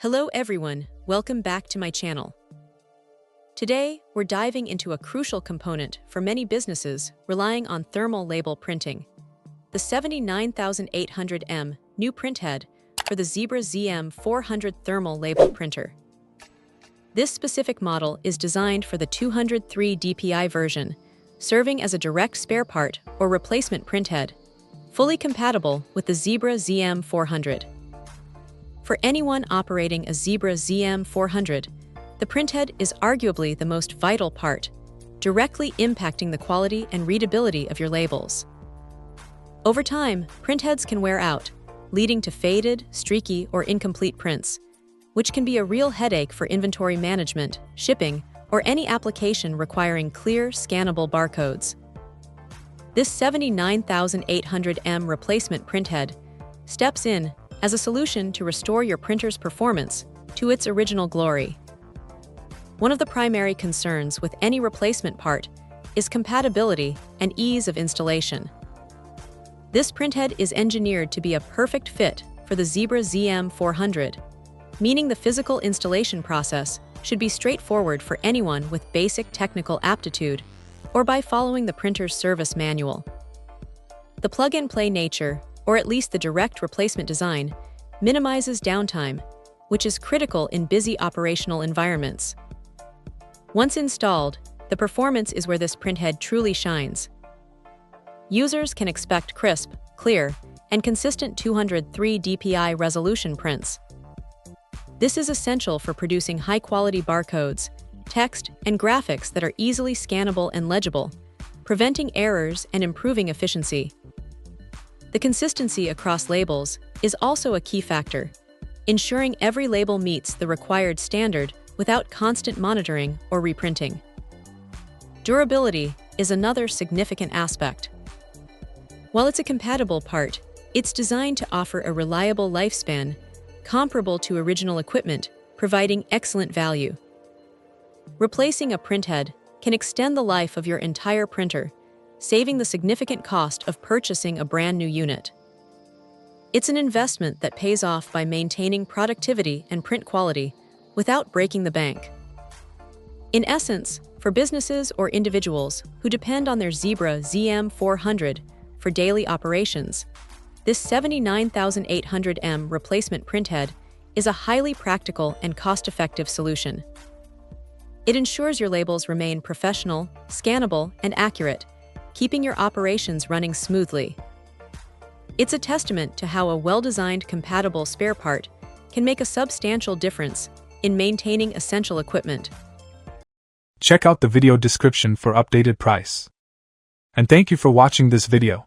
Hello everyone, welcome back to my channel. Today, we're diving into a crucial component for many businesses relying on thermal label printing, the 79800M new printhead for the Zebra ZM400 thermal label printer. This specific model is designed for the 203 DPI version, serving as a direct spare part or replacement printhead, fully compatible with the Zebra ZM400. For anyone operating a Zebra ZM400, the printhead is arguably the most vital part, directly impacting the quality and readability of your labels. Over time, printheads can wear out, leading to faded, streaky, or incomplete prints, which can be a real headache for inventory management, shipping, or any application requiring clear, scannable barcodes. This 79800M replacement printhead steps in as a solution to restore your printer's performance to its original glory. One of the primary concerns with any replacement part is compatibility and ease of installation. This printhead is engineered to be a perfect fit for the Zebra ZM400, meaning the physical installation process should be straightforward for anyone with basic technical aptitude or by following the printer's service manual. The plug-and-play nature, or at least the direct replacement design, minimizes downtime, which is critical in busy operational environments. Once installed, the performance is where this printhead truly shines. Users can expect crisp, clear, and consistent 203 DPI resolution prints. This is essential for producing high-quality barcodes, text, and graphics that are easily scannable and legible, preventing errors and improving efficiency. The consistency across labels is also a key factor, ensuring every label meets the required standard without constant monitoring or reprinting. Durability is another significant aspect. While it's a compatible part, it's designed to offer a reliable lifespan comparable to original equipment, providing excellent value. Replacing a printhead can extend the life of your entire printer, saving the significant cost of purchasing a brand new unit. It's an investment that pays off by maintaining productivity and print quality without breaking the bank. In essence, for businesses or individuals who depend on their Zebra ZM400 for daily operations, this 79800M replacement printhead is a highly practical and cost-effective solution. It ensures your labels remain professional, scannable, and accurate, keeping your operations running smoothly. It's a testament to how a well-designed, compatible spare part can make a substantial difference in maintaining essential equipment. Check out the video description for updated price. And thank you for watching this video.